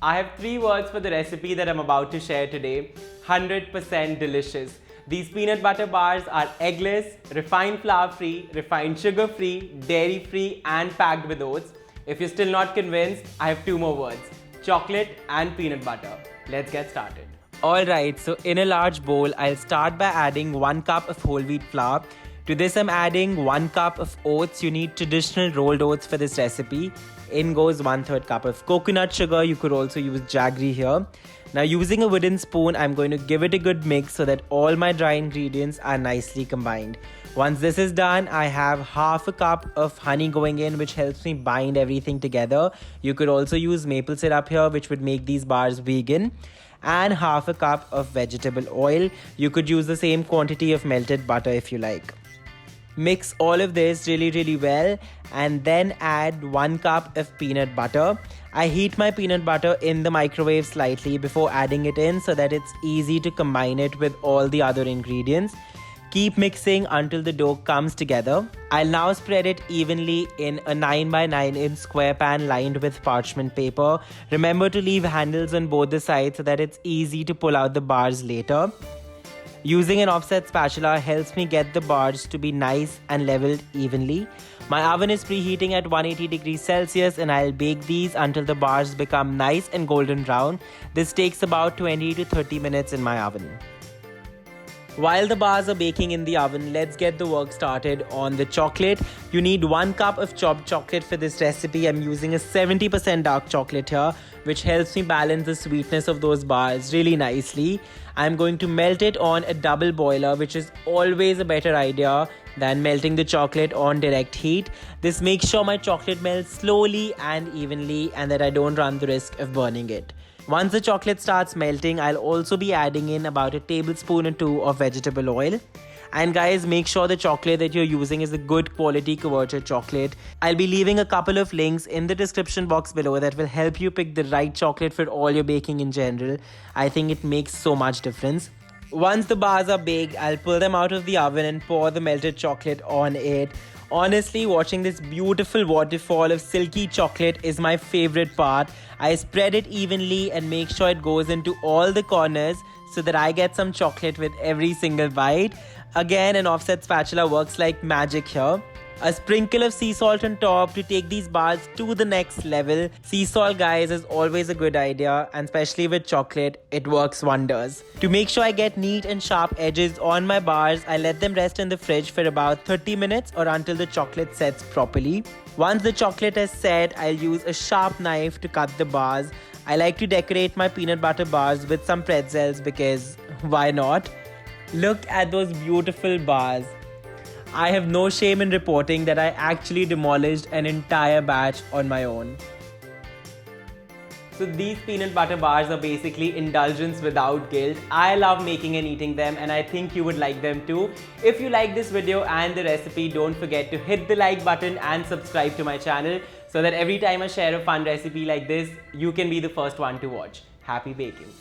I have 3 words for the recipe that I'm about to share today. 100% delicious. These peanut butter bars are eggless, refined flour free, refined sugar free, dairy free and packed with oats. If you're still not convinced, I have 2 more words. Chocolate and peanut butter. Let's get started. Alright, so in a large bowl, I'll start by adding 1 cup of whole wheat flour. To this I'm adding 1 cup of oats. You need traditional rolled oats for this recipe. In goes 1/3 cup of coconut sugar. You could also use jaggery here. Now using a wooden spoon, I'm going to give it a good mix so that all my dry ingredients are nicely combined. Once this is done, I have half a cup of honey going in, which helps me bind everything together. You could also use maple syrup here, which would make these bars vegan. And half a cup of vegetable oil. You could use the same quantity of melted butter if you like. Mix all of this really well and then add 1 cup of peanut butter. I heat my peanut butter in the microwave slightly before adding it in so that it's easy to combine it with all the other ingredients. Keep mixing until the dough comes together. I'll now spread it evenly in a 9 by 9 inch square pan lined with parchment paper. Remember to leave handles on both the sides so that it's easy to pull out the bars later. Using an offset spatula helps me get the bars to be nice and leveled evenly. My oven is preheating at 180 degrees Celsius and I'll bake these until the bars become nice and golden brown. This takes about 20 to 30 minutes in my oven. While the bars are baking in the oven, let's get the work started on the chocolate. You need 1 cup of chopped chocolate for this recipe. I'm using a 70% dark chocolate here, which helps me balance the sweetness of those bars really nicely. I'm going to melt it on a double boiler, which is always a better idea than melting the chocolate on direct heat. This makes sure my chocolate melts slowly and evenly and that I don't run the risk of burning it. Once the chocolate starts melting, I'll also be adding in about a tablespoon or 2 of vegetable oil. And guys, make sure the chocolate that you're using is a good quality converted chocolate. I'll be leaving a couple of links in the description box below that will help you pick the right chocolate for all your baking in general. I think it makes so much difference. Once the bars are baked, I'll pull them out of the oven and pour the melted chocolate on it. Honestly, watching this beautiful waterfall of silky chocolate is my favorite part. I spread it evenly and make sure it goes into all the corners so that I get some chocolate with every single bite. Again, an offset spatula works like magic here. A sprinkle of sea salt on top to take these bars to the next level. Sea salt, guys, is always a good idea, and especially with chocolate, it works wonders. To make sure I get neat and sharp edges on my bars, I let them rest in the fridge for about 30 minutes or until the chocolate sets properly. Once the chocolate is set, I'll use a sharp knife to cut the bars. I like to decorate my peanut butter bars with some pretzels because why not? Look at those beautiful bars. I have no shame in reporting that I actually demolished an entire batch on my own. So these peanut butter bars are basically indulgence without guilt. I love making and eating them and I think you would like them too. If you like this video and the recipe, don't forget to hit the like button and subscribe to my channel so that every time I share a fun recipe like this, you can be the first one to watch. Happy baking!